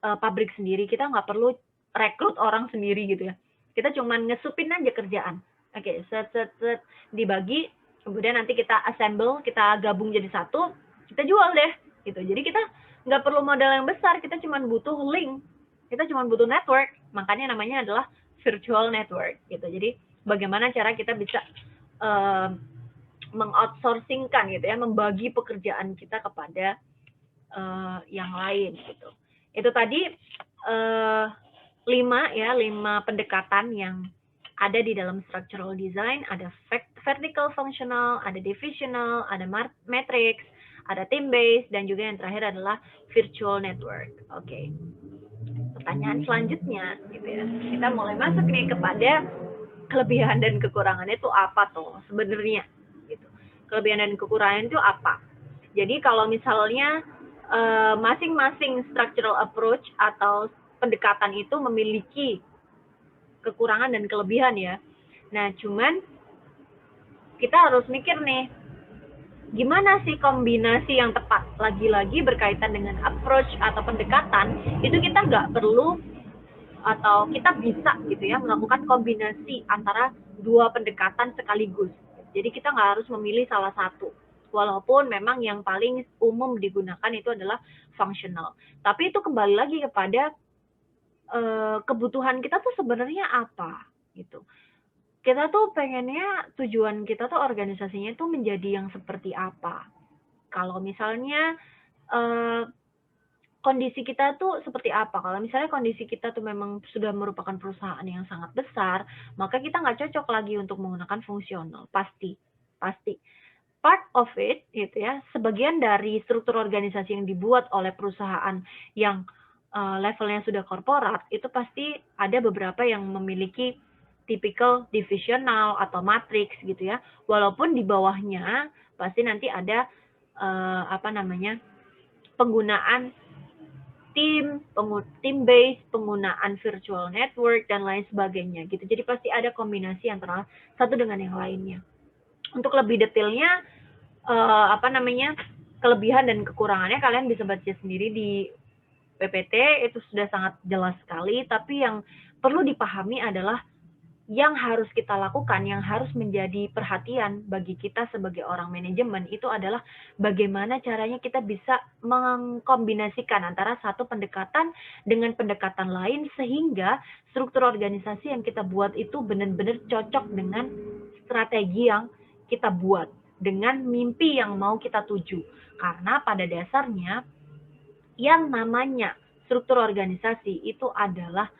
pabrik sendiri, kita nggak perlu rekrut orang sendiri gitu ya. Kita cuma ngesupin aja kerjaan. Oke, set dibagi, kemudian nanti kita assemble, kita gabung jadi satu, kita jual deh gitu. Jadi kita nggak perlu modal yang besar, kita cuma butuh link, kita cuma butuh network. Makanya namanya adalah virtual network gitu. Jadi bagaimana cara kita bisa mengoutsourcingkan gitu ya, membagi pekerjaan kita kepada yang lain gitu. Itu tadi 5 pendekatan yang ada di dalam structural design. Ada vertical functional, ada divisional, ada matrix, ada team based, dan juga yang terakhir adalah virtual network. Oke. Pertanyaan selanjutnya gitu ya. Kita mulai masuk nih kepada kelebihan dan kekurangan itu apa tuh sebenarnya gitu. Kelebihan dan kekurangan itu apa? Jadi kalau misalnya masing-masing structural approach atau pendekatan itu memiliki kekurangan dan kelebihan ya. Nah, cuman kita harus mikir nih, gimana sih kombinasi yang tepat? Lagi-lagi berkaitan dengan approach atau pendekatan, itu kita nggak perlu atau kita bisa gitu ya melakukan kombinasi antara dua pendekatan sekaligus. Jadi kita nggak harus memilih salah satu. Walaupun memang yang paling umum digunakan itu adalah functional. Tapi itu kembali lagi kepada kebutuhan kita tuh sebenarnya apa gitu. Kita tuh pengennya tujuan kita tuh organisasinya tuh menjadi yang seperti apa. Kalau misalnya kondisi kita tuh seperti apa. Kalau misalnya kondisi kita tuh memang sudah merupakan perusahaan yang sangat besar, maka kita nggak cocok lagi untuk menggunakan fungsional. Pasti. Part of it gitu ya, sebagian dari struktur organisasi yang dibuat oleh perusahaan yang levelnya sudah korporat, itu pasti ada beberapa yang memiliki typical divisional atau matrix gitu ya. Walaupun di bawahnya pasti nanti ada penggunaan team base, penggunaan virtual network dan lain sebagainya gitu. Jadi pasti ada kombinasi antara satu dengan yang lainnya. Untuk lebih detailnya kelebihan dan kekurangannya kalian bisa baca sendiri di PPT, itu sudah sangat jelas sekali. Tapi yang perlu dipahami adalah yang harus kita lakukan, yang harus menjadi perhatian bagi kita sebagai orang manajemen itu adalah bagaimana caranya kita bisa mengkombinasikan antara satu pendekatan dengan pendekatan lain sehingga struktur organisasi yang kita buat itu benar-benar cocok dengan strategi yang kita buat, dengan mimpi yang mau kita tuju. Karena pada dasarnya yang namanya struktur organisasi itu adalah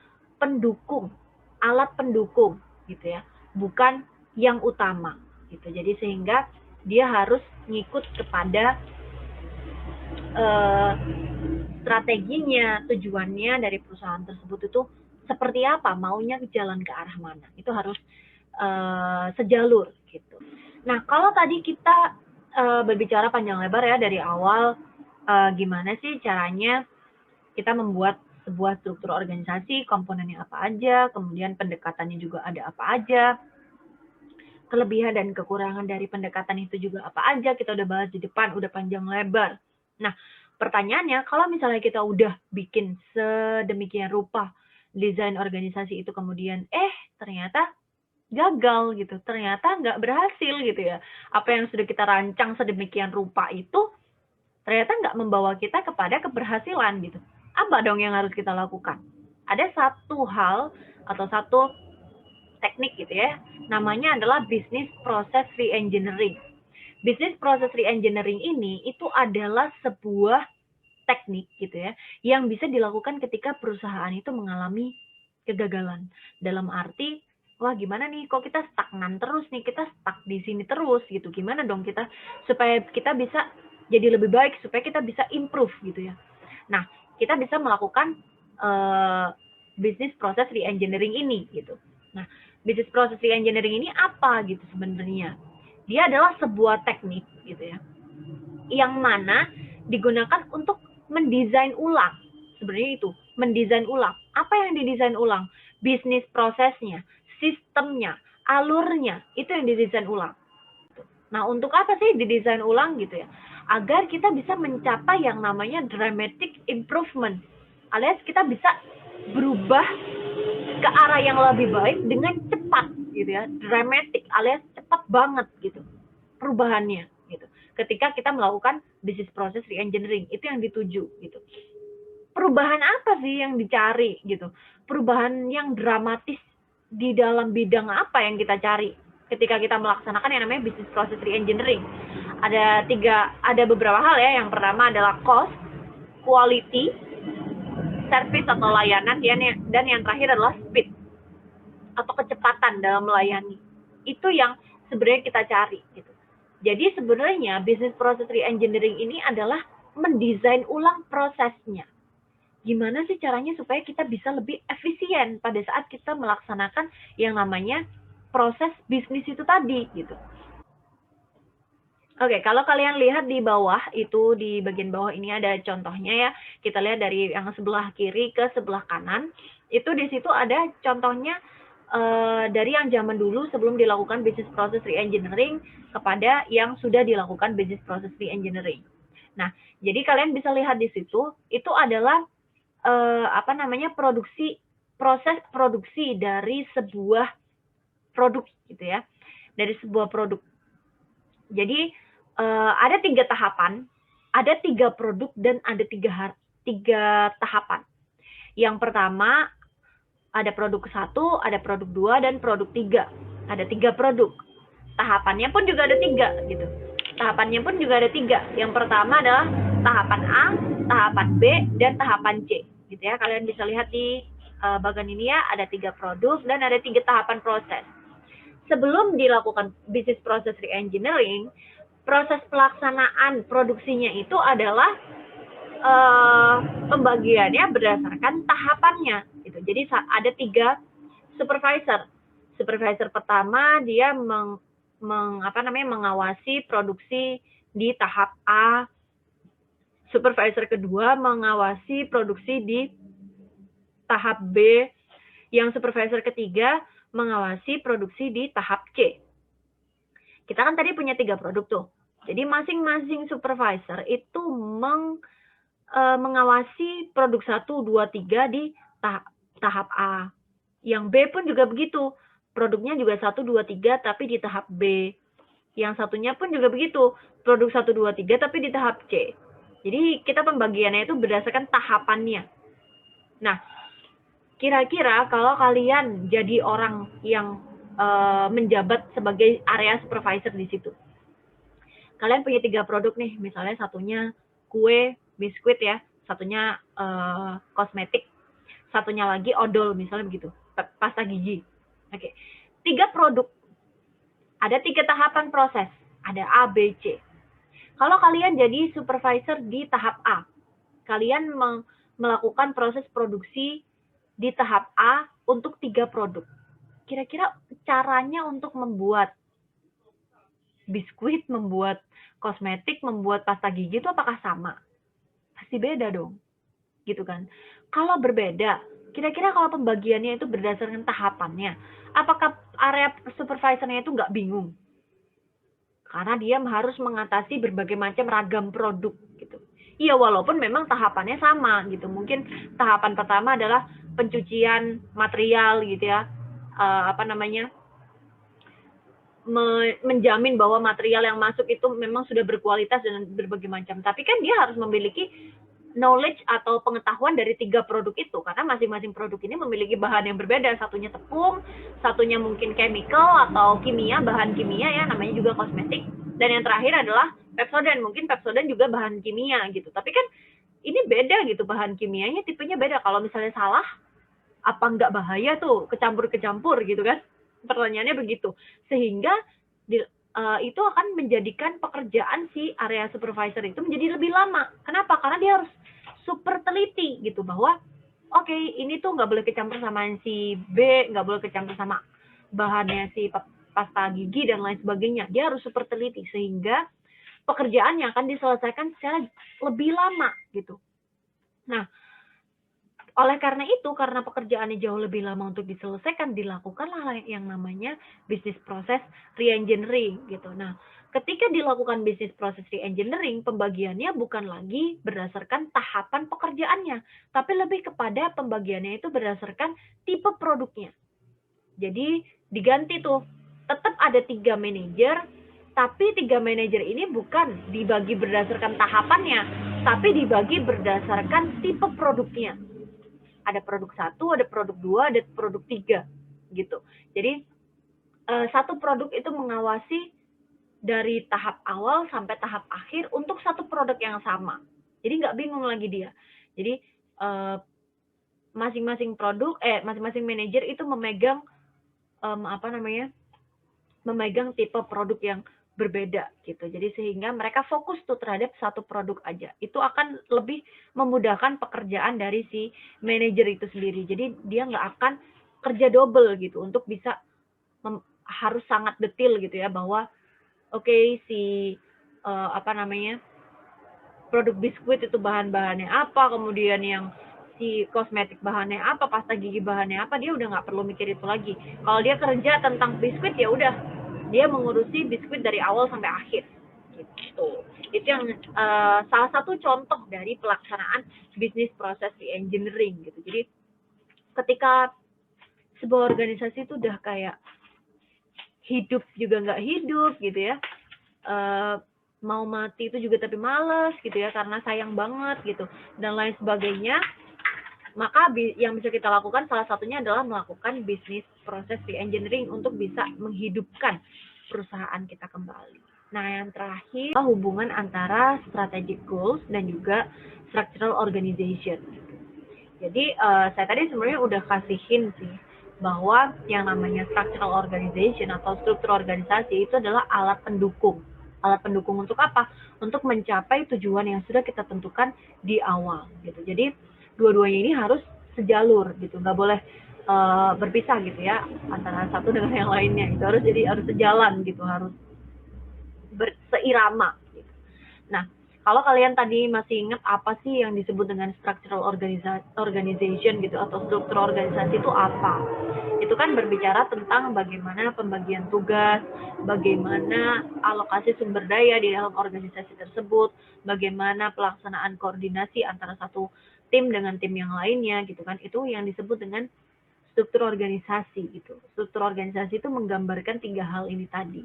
pendukung, alat pendukung gitu ya, bukan yang utama gitu. Jadi sehingga dia harus ngikut kepada strateginya, tujuannya dari perusahaan tersebut itu seperti apa, maunya jalan ke arah mana. Itu harus sejalur gitu. Nah, kalau tadi kita berbicara panjang lebar ya dari awal, gimana sih caranya kita membuat sebuah struktur organisasi, komponennya apa aja, kemudian pendekatannya juga ada apa aja, kelebihan dan kekurangan dari pendekatan itu juga apa aja, kita udah bahas di depan, udah panjang lebar. Nah, pertanyaannya, kalau misalnya kita udah bikin sedemikian rupa desain organisasi itu kemudian, ternyata gagal gitu. Ternyata nggak berhasil gitu ya. Apa yang sudah kita rancang sedemikian rupa itu ternyata nggak membawa kita kepada keberhasilan gitu. Apa dong yang harus kita lakukan? Ada satu hal atau satu teknik gitu ya, namanya adalah business process reengineering. Business process reengineering ini itu adalah sebuah teknik gitu ya, yang bisa dilakukan ketika perusahaan itu mengalami kegagalan. Dalam arti, wah gimana nih, kok kita stagnan terus nih, kita stuck di sini terus gitu. Gimana dong kita supaya kita bisa jadi lebih baik, supaya kita bisa improve gitu ya. Nah, kita bisa melakukan business process reengineering ini gitu. Nah, business process reengineering ini apa gitu sebenarnya? Dia adalah sebuah teknik gitu ya, yang mana digunakan untuk mendesain ulang. Sebenarnya itu, mendesain ulang. Apa yang didesain ulang? Bisnis prosesnya, sistemnya, alurnya, itu yang didesain ulang. Nah, untuk apa sih didesain ulang gitu ya? Agar kita bisa mencapai yang namanya dramatic improvement. Alias kita bisa berubah ke arah yang lebih baik dengan cepat gitu ya. Dramatic alias cepat banget gitu perubahannya gitu. Ketika kita melakukan business process reengineering, itu yang dituju gitu. Perubahan apa sih yang dicari gitu? Perubahan yang dramatis di dalam bidang apa yang kita cari ketika kita melaksanakan yang namanya business process reengineering? Ada beberapa hal ya. Yang pertama adalah cost, quality, service atau layanan, dan yang terakhir adalah speed atau kecepatan dalam melayani. Itu yang sebenarnya kita cari gitu. Jadi sebenarnya business process reengineering ini adalah mendesain ulang prosesnya. Gimana sih caranya supaya kita bisa lebih efisien pada saat kita melaksanakan yang namanya proses bisnis itu tadi gitu. Oke, kalau kalian lihat di bawah, itu di bagian bawah ini ada contohnya ya. Kita lihat dari yang sebelah kiri ke sebelah kanan. Itu di situ ada contohnya dari yang zaman dulu sebelum dilakukan business process reengineering kepada yang sudah dilakukan business process reengineering. Nah, jadi kalian bisa lihat di situ, itu adalah proses produksi dari sebuah produk gitu ya. Dari sebuah produk. Jadi ada 3 tahapan, ada 3 produk dan ada 3 tahapan. Yang pertama ada produk 1, ada produk 2 dan produk 3. Ada 3 produk. Tahapannya pun juga ada 3 gitu. Tahapannya pun juga ada 3. Yang pertama adalah tahapan A, tahapan B, dan tahapan C. Gitu ya. Kalian bisa lihat di bagian ini ya, ada 3 produk dan ada 3 tahapan proses. Sebelum dilakukan business process reengineering, proses pelaksanaan produksinya itu adalah pembagiannya berdasarkan tahapannya gitu. Jadi ada 3 supervisor. Supervisor pertama dia mengawasi produksi di tahap A. Supervisor kedua mengawasi produksi di tahap B. Yang supervisor ketiga mengawasi produksi di tahap C. Kita kan tadi punya 3 produk tuh. Jadi masing-masing supervisor itu mengawasi produk 1, 2, 3 di tahap A. Yang B pun juga begitu. Produknya juga 1, 2, 3 tapi di tahap B. Yang satunya pun juga begitu. Produk 1, 2, 3 tapi di tahap C. Jadi kita pembagiannya itu berdasarkan tahapannya. Nah, kira-kira kalau kalian jadi orang yang menjabat sebagai area supervisor di situ. Kalian punya 3 produk nih, misalnya satunya kue, biskuit ya, satunya kosmetik, satunya lagi odol misalnya begitu, pasta gigi. Oke, 3 produk, ada 3 tahapan proses, ada A, B, C. Kalau kalian jadi supervisor di tahap A, kalian melakukan proses produksi di tahap A untuk 3 produk. Kira-kira caranya untuk membuat biskuit, membuat kosmetik, membuat pasta gigi itu apakah sama? Pasti beda dong, gitu kan? Kalau berbeda, kira-kira kalau pembagiannya itu berdasarkan tahapannya, apakah area supervisornya itu nggak bingung? Karena dia harus mengatasi berbagai macam ragam produk, gitu. Iya, walaupun memang tahapannya sama, gitu. Mungkin tahapan pertama adalah pencucian material, gitu ya. menjamin bahwa material yang masuk itu memang sudah berkualitas dan berbagai macam. Tapi kan dia harus memiliki knowledge atau pengetahuan dari 3 produk itu, karena masing-masing produk ini memiliki bahan yang berbeda. Satunya tepung, satunya mungkin chemical atau kimia, bahan kimia ya, namanya juga kosmetik. Dan yang terakhir adalah Pepsodent, mungkin Pepsodent juga bahan kimia gitu. Tapi kan ini beda gitu, bahan kimianya tipenya beda. Kalau misalnya salah, apa nggak bahaya tuh kecampur-kecampur gitu kan? Pertanyaannya begitu. Sehingga itu akan menjadikan pekerjaan si area supervisor itu menjadi lebih lama. Kenapa? Karena dia harus super teliti gitu, bahwa oke, ini tuh nggak boleh kecampur sama si B, nggak boleh kecampur sama bahannya si pasta gigi dan lain sebagainya. Dia harus super teliti sehingga pekerjaan yang akan diselesaikan secara lebih lama gitu. Nah, oleh karena itu, karena pekerjaannya jauh lebih lama untuk diselesaikan, dilakukanlah yang namanya bisnis proses re-engineering gitu. Nah, ketika dilakukan bisnis proses re-engineering, pembagiannya bukan lagi berdasarkan tahapan pekerjaannya, tapi lebih kepada pembagiannya itu berdasarkan tipe produknya. Jadi diganti tuh, tetap ada 3 manajer, tapi 3 manajer ini bukan dibagi berdasarkan tahapannya, tapi dibagi berdasarkan tipe produknya. Ada produk 1, ada produk 2, ada produk 3 gitu. Jadi satu produk itu mengawasi dari tahap awal sampai tahap akhir untuk satu produk yang sama. Jadi nggak bingung lagi dia. Jadi masing-masing produk, masing-masing manajer itu memegang memegang tipe produk yang berbeda gitu. Jadi sehingga mereka fokus tuh terhadap satu produk aja. Itu akan lebih memudahkan pekerjaan dari si manajer itu sendiri. Jadi dia nggak akan kerja double gitu untuk bisa harus sangat detail gitu ya, bahwa si produk biskuit itu bahan-bahannya apa, kemudian yang si kosmetik bahannya apa, pasta gigi bahannya apa, dia udah nggak perlu mikir itu lagi. Kalau dia kerja tentang biskuit ya udah, dia mengurusi biskuit dari awal sampai akhir gitu. Itu yang salah satu contoh dari pelaksanaan bisnis proses re-engineering gitu. Jadi ketika sebuah organisasi itu udah kayak hidup juga nggak hidup gitu ya, mau mati itu juga tapi males gitu ya, karena sayang banget gitu dan lain sebagainya, maka yang bisa kita lakukan salah satunya adalah melakukan bisnis proses re-engineering untuk bisa menghidupkan perusahaan kita kembali. Nah, yang terakhir, hubungan antara strategic goals dan juga structural organization. Jadi saya tadi sebenarnya udah kasihin sih bahwa yang namanya structural organization atau struktur organisasi itu adalah alat pendukung. Alat pendukung untuk apa? Untuk mencapai tujuan yang sudah kita tentukan di awal gitu. Jadi dua-duanya ini harus sejalur gitu, nggak boleh berpisah gitu ya antara satu dengan yang lainnya. Itu harus sejalan gitu, harus seirama gitu. Nah, kalau kalian tadi masih ingat apa sih yang disebut dengan structural organization gitu atau struktur organisasi itu apa? Itu kan berbicara tentang bagaimana pembagian tugas, bagaimana alokasi sumber daya di dalam organisasi tersebut, bagaimana pelaksanaan koordinasi antara satu tim dengan tim yang lainnya gitu kan. Itu yang disebut dengan struktur organisasi gitu. Struktur organisasi itu menggambarkan 3 hal ini tadi.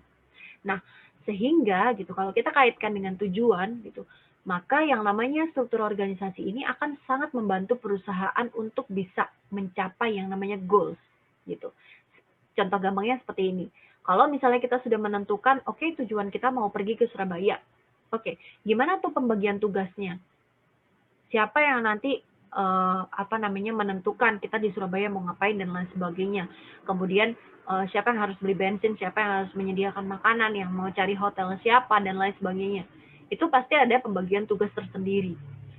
Nah, sehingga gitu kalau kita kaitkan dengan tujuan gitu, maka yang namanya struktur organisasi ini akan sangat membantu perusahaan untuk bisa mencapai yang namanya goals gitu. Contoh gampangnya seperti ini. Kalau misalnya kita sudah menentukan, oke, tujuan kita mau pergi ke Surabaya. Oke, gimana tuh pembagian tugasnya? Siapa yang nanti menentukan kita di Surabaya mau ngapain dan lain sebagainya. Kemudian siapa yang harus beli bensin, siapa yang harus menyediakan makanan, yang mau cari hotel siapa dan lain sebagainya. Itu pasti ada pembagian tugas tersendiri.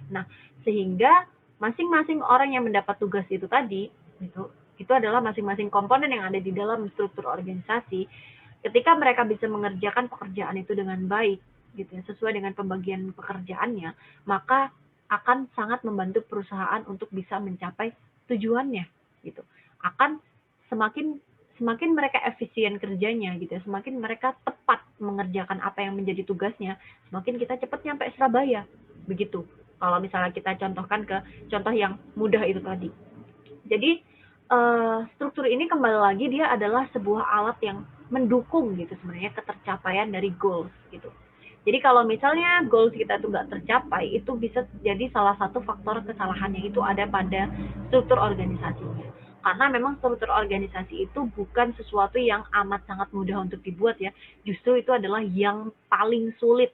Nah, sehingga masing-masing orang yang mendapat tugas itu tadi itu adalah masing-masing komponen yang ada di dalam struktur organisasi. Ketika mereka bisa mengerjakan pekerjaan itu dengan baik gitu ya, sesuai dengan pembagian pekerjaannya, maka akan sangat membantu perusahaan untuk bisa mencapai tujuannya gitu. Akan semakin mereka efisien kerjanya gitu ya, semakin mereka tepat mengerjakan apa yang menjadi tugasnya, semakin kita cepat nyampe Surabaya. Begitu. Kalau misalnya kita contohkan ke contoh yang mudah itu tadi. Jadi struktur ini kembali lagi dia adalah sebuah alat yang mendukung gitu sebenarnya ketercapaian dari goals gitu. Jadi kalau misalnya goals kita tuh nggak tercapai, itu bisa jadi salah satu faktor kesalahannya itu ada pada struktur organisasinya. Karena memang struktur organisasi itu bukan sesuatu yang amat sangat mudah untuk dibuat ya. Justru itu adalah yang paling sulit.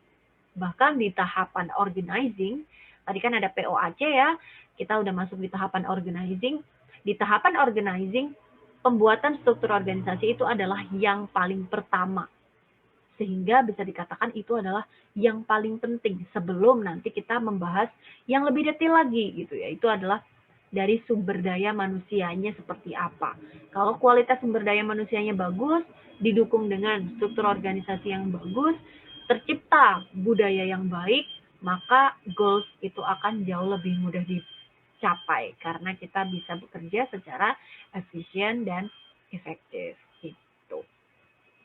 Bahkan di tahapan organizing, tadi kan ada POAC ya, kita udah masuk di tahapan organizing. Di tahapan organizing, pembuatan struktur organisasi itu adalah yang paling pertama, sehingga bisa dikatakan itu adalah yang paling penting sebelum nanti kita membahas yang lebih detail lagi gitu ya. Itu adalah dari sumber daya manusianya seperti apa. Kalau kualitas sumber daya manusianya bagus, didukung dengan struktur organisasi yang bagus, tercipta budaya yang baik, maka goals itu akan jauh lebih mudah dicapai karena kita bisa bekerja secara efisien dan efektif gitu.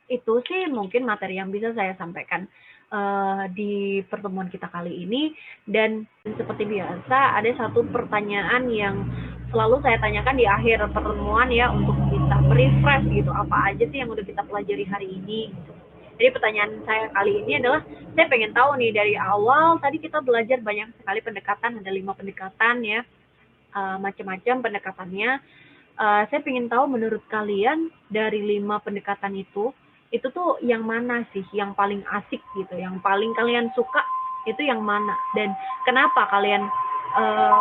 Itu sih mungkin materi yang bisa saya sampaikan di pertemuan kita kali ini. Dan seperti biasa ada satu pertanyaan yang selalu saya tanyakan di akhir pertemuan ya, untuk kita refresh gitu, apa aja sih yang udah kita pelajari hari ini gitu. Jadi pertanyaan saya kali ini adalah, saya pengen tahu nih, dari awal tadi kita belajar banyak sekali pendekatan, ada 5 pendekatan ya, macam-macam pendekatannya. Saya pengen tahu menurut kalian dari 5 pendekatan itu tuh yang mana sih yang paling asik gitu, yang paling kalian suka itu yang mana, dan kenapa kalian uh,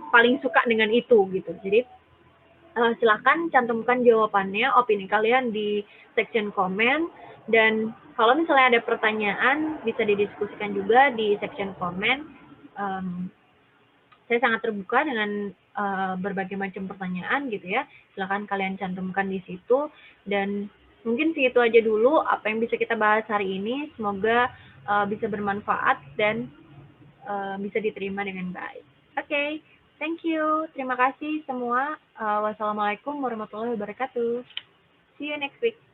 paling suka dengan itu gitu. Jadi silakan cantumkan jawabannya, opini kalian di section komen, dan kalau misalnya ada pertanyaan bisa didiskusikan juga di section komen. Um, saya sangat terbuka dengan berbagai macam pertanyaan gitu ya. Silakan kalian cantumkan di situ, dan mungkin segitu aja dulu apa yang bisa kita bahas hari ini. Semoga bisa bermanfaat dan bisa diterima dengan baik. Oke, thank you. Terima kasih semua. Wassalamualaikum warahmatullahi wabarakatuh. See you next week.